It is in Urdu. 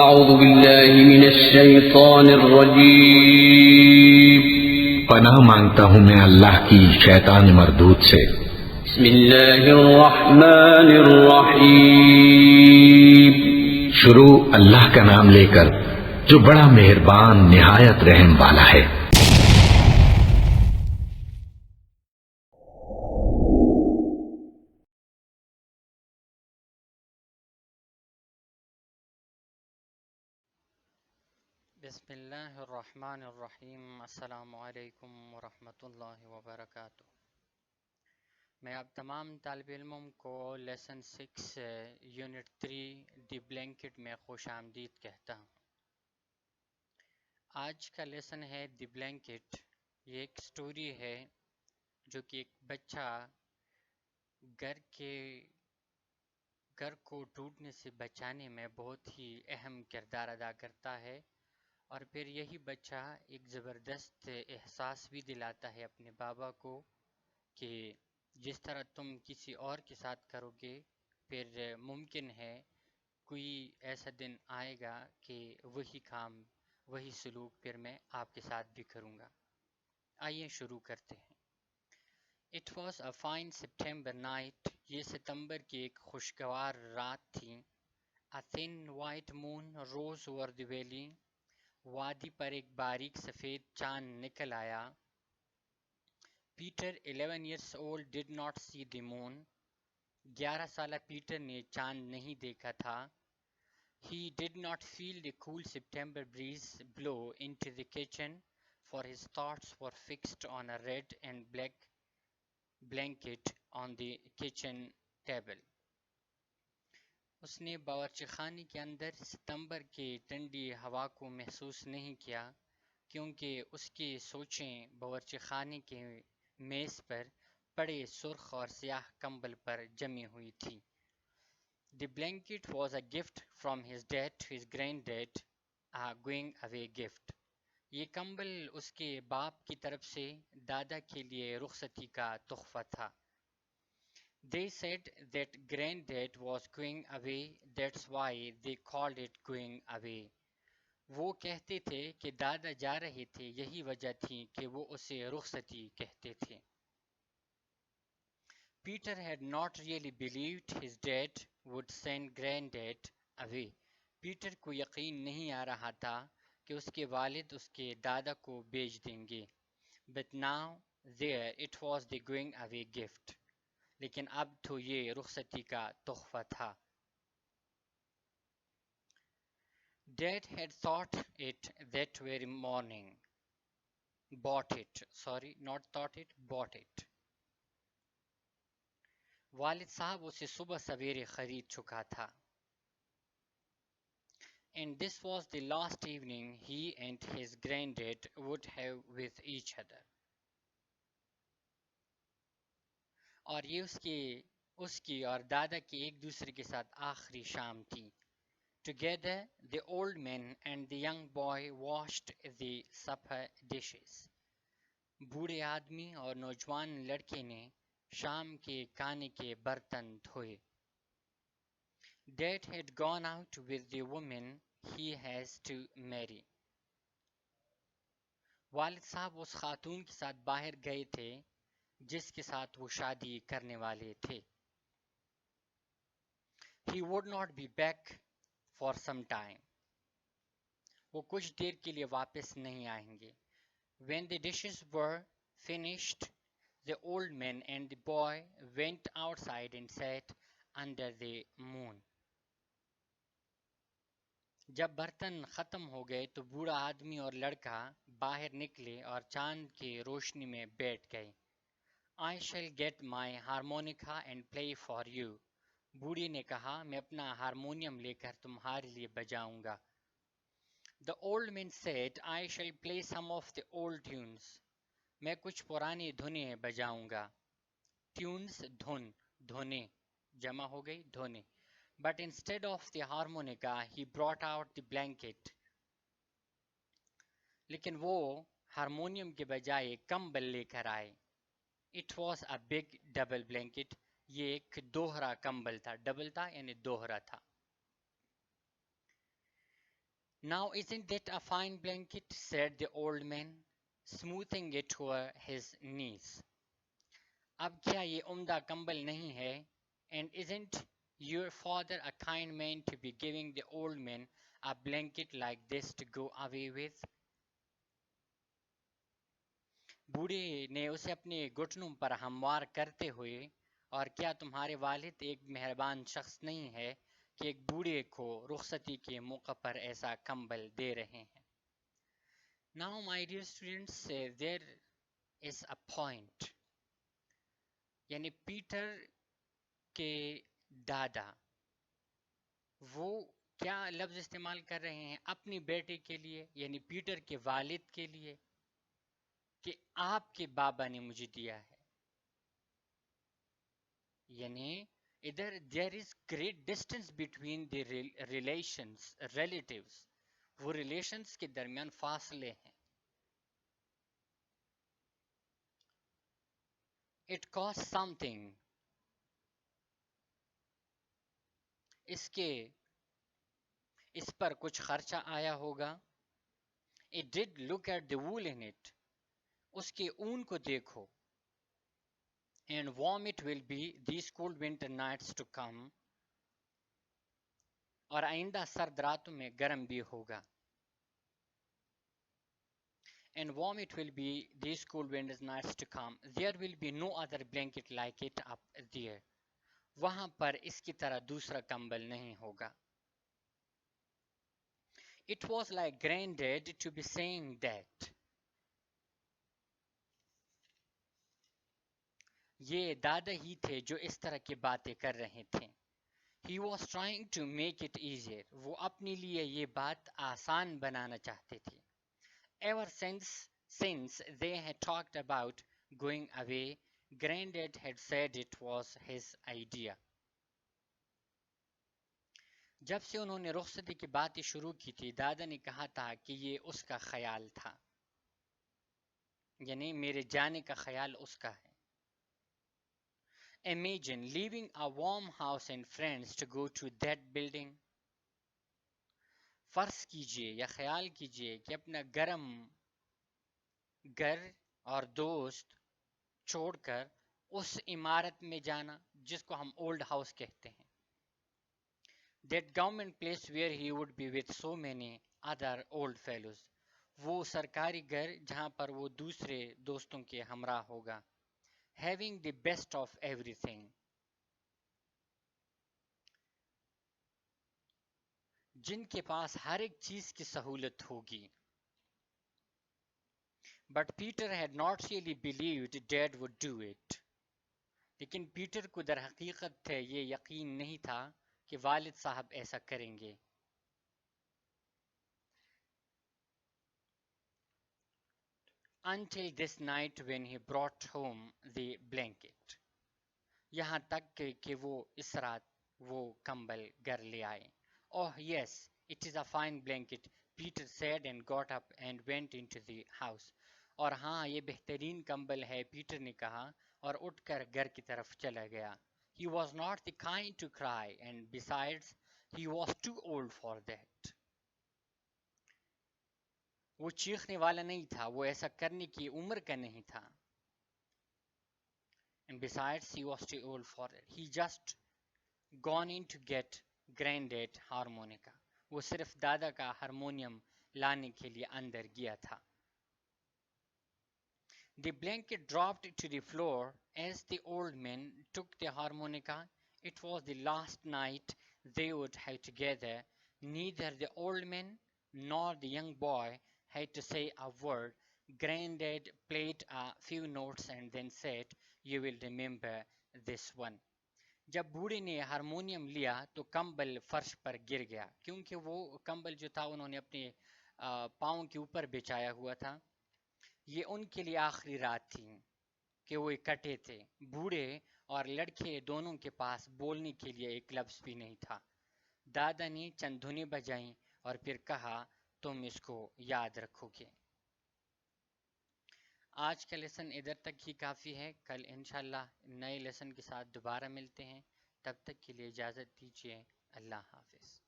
أعوذ بالله من الشيطان الرجيم. پناہ مانگتا ہوں میں اللہ کی شیطان مردود سے۔ بسم الله الرحمن الرحيم. شروع اللہ کا نام لے کر جو بڑا مہربان نہایت رحم والا ہے۔ بسم اللہ الرحمن الرحیم۔ السلام علیکم ورحمۃ اللہ وبرکاتہ۔ میں اب تمام طالب علموں کو لیسن 6 یونٹ 3 دی بلینکٹ میں خوش آمدید کہتا ہوں۔ آج کا لیسن ہے دی بلینکٹ۔ یہ ایک سٹوری ہے جو کہ ایک بچہ گھر کو ٹوٹنے سے بچانے میں بہت ہی اہم کردار ادا کرتا ہے، اور پھر یہی بچہ ایک زبردست احساس بھی دلاتا ہے اپنے بابا کو کہ جس طرح تم کسی اور کے ساتھ کرو گے، پھر ممکن ہے کوئی ایسا دن آئے گا کہ وہی کام، وہی سلوک پھر میں آپ کے ساتھ بھی کروں گا۔ آئیے شروع کرتے ہیں۔ It was a fine September night. یہ ستمبر کی ایک خوشگوار رات تھی۔ A thin white moon rose over the valley. وادی پر ایک باریک سفید چاند نکل آیا۔ Peter 11 years old did not see the moon. 11 سالہ پیٹر نے چاند نہیں دیکھا تھا۔ He did not feel the cool September breeze blow into the kitchen, for his thoughts were fixed on a red and black blanket on the kitchen table. اس نے باورچی خانے کے اندر ستمبر کی ٹھنڈی ہوا کو محسوس نہیں کیا، کیونکہ اس کی سوچیں باورچی خانے کے میز پر پڑے سرخ اور سیاہ کمبل پر جمی ہوئی تھی۔ The blanket was a gift from his dad to his granddad, a going away gift. یہ کمبل اس کے باپ کی طرف سے دادا کے لیے رخصتی کا تحفہ تھا۔ They said that granddad was going away, that's why they called it going away. وہ کہتے تھے کہ دادا جا رہے تھے، یہی وجہ تھی کہ وہ اسے رخصتی کہتے تھے۔ Peter had not really believed his dad would send granddad away. Peter کو یقین نہیں آ رہا تھا کہ اس کے والد اس کے دادا کو بھیج دیں گے۔ But now there it was the going away gift. لیکن اب تو یہ رخصتی کا تحفہ تھا۔ Dad had thought it that very morning. Bought it. Sorry, not thought it, bought it. والد صاحب اسے صبح سویرے خرید چکا تھا۔ And this was the last evening he and his granddad would have with each other. اور یہ اس کی اور دادا کی ایک دوسرے کے ساتھ آخری شام تھی۔ Together the old man and the young boy washed the supper dishes. بوڑھے آدمی اور نوجوان لڑکے نے شام کے کھانے کے برتن دھوئے۔ Dad had gone out with the woman he has to marry. والد صاحب اس خاتون کے ساتھ باہر گئے تھے جس کے ساتھ وہ شادی کرنے والے تھے۔ He would not be back for some time. وہ کچھ دیر کے لیے واپس نہیں آئیں گے۔ When the dishes were finished, the old man and the boy went outside and sat under the moon. جب برتن ختم ہو گئے تو بوڑھا آدمی اور لڑکا باہر نکلے اور چاند کی روشنی میں بیٹھ گئے۔ I shall get my harmonica and play for you. بوڑھی نے کہا، میں اپنا ہارمونیم لے کر تمہارے لیے بجاؤں گا۔ The old man said, I shall play some of the old tunes. میں کچھ پرانی دھنیں بجاؤں گا۔ Tunes دھن، دھنے جمع ہو گئی دھنے۔ But instead of the harmonica, he brought out the blanket. لیکن وہ ہارمونیم کے بجائے کمبل لے کر آئے۔ It was a big double blanket. یہ ایک دوہرا کمبل تھا، ڈبل تھا یعنی دوہرا تھا۔ Now isn't that a fine blanket? Said the old man, smoothing it over his knees. اب کیا یہ عمدہ کمبل نہیں ہے؟ And isn't your father a kind man to be giving the old man a blanket like this to go away with? بوڑھے نے اسے اپنے گھٹنوں پر ہموار کرتے ہوئے، اور کیا تمہارے والد ایک مہربان شخص نہیں ہے کہ ایک بوڑھے کو رخصتی کے موقع پر ایسا کمبل دے رہے ہیں؟ Now my dear students, there is a point. یعنی پیٹر کے دادا وہ کیا لفظ استعمال کر رہے ہیں اپنی بیٹے کے لیے، یعنی پیٹر کے والد کے لیے، کہ آپ کے بابا نے مجھے دیا ہے. یعنی ادھر there is great distance between the relatives. وہ ریلیشنز کے درمیان فاصلے ہیں. It costs something. اس پر کچھ خرچہ آیا ہوگا. It did. Look at the wool in it. اس کے اون کو دیکھو. And warm it will be these cold winter nights to come. اور آئندہ سرد راتوں میں گرم بھی ہوگا. And warm it will be these cold winter nights to come. There will be no other blanket like it up there. وہاں پر اس کی طرح دوسرا کمبل نہیں ہوگا. It was like Granddad to be saying that. یہ دادا ہی تھے جو اس طرح کی باتیں کر رہے تھے. He was trying to make it easier. وہ اپنے لیے یہ بات آسان بنانا چاہتے تھے. Ever since they had talked about going away, Granddad had said it was his idea. جب سے انہوں نے رخصتی کی باتیں شروع کی تھی، دادا نے کہا تھا کہ یہ اس کا خیال تھا، یعنی میرے جانے کا خیال اس کا ہے. Imagine leaving a warm house and friends to go to that building. فرض کیجئے یا خیال کیجئے کہ اپنا گرم گھر اور دوست چھوڑ کر اس عمارت میں جانا جس کو ہم اولڈ ہاؤس کہتے ہیں. That government place where he would be with so many other old fellows. وہ سرکاری گھر جہاں پر وہ دوسرے دوستوں کے ہمراہ ہوگا. Having the best of everything. جن کے پاس ہر ایک چیز کی سہولت ہوگی. But Peter had not really believed Dad would do it. لیکن پیٹر کو در حقیقت یہ یقین نہیں تھا کہ والد صاحب ایسا کریں گے. Until this night when he brought home the blanket. یہاں تک کہ وہ اس رات وہ کمبل گھر لے آئے. Oh yes, it is a fine blanket, Peter said and got up and went into the house. اور ہاں یہ بہترین کمبل ہے، پیٹر نے کہا اور اٹھ کر گھر کی طرف چلا گیا. He was not the kind to cry, and besides, he was too old for that. وہ چیخنے والا نہیں تھا، وہ ایسا کرنے کی عمر کا نہیں تھا. And besides, he was too old for it. He just gone in to get Granddad harmonica. وہ صرف دادا کا ہارمونیم لانے کے لیے اندر گیا تھا. The blanket dropped to the floor as the old man took the harmonica. It was the last night they would have together. Neither the old man nor the young boy had to say a word. Granddad played a few notes and then said, "You will remember this one." جب بوڑھے نے ہارمونیم لیا تو کمبل فرش پر گر گیا، کیونکہ وہ کمبل جو تھا انہوں نے اپنے پاؤں کے اوپر بچھایا ہوا تھا. یہ ان کے لیے آخری رات تھی کہ وہ اکٹھے تھے. بوڑھے اور لڑکے دونوں کے پاس بولنے کے لیے ایک لفظ بھی نہیں تھا. دادا نے چند دھنیں بجائیں اور پھر کہا، تم اس کو یاد رکھو گے. آج کا لیسن ادھر تک ہی کافی ہے. کل انشاءاللہ نئے لیسن کے ساتھ دوبارہ ملتے ہیں. تب تک کے لیے اجازت دیجیے. اللہ حافظ.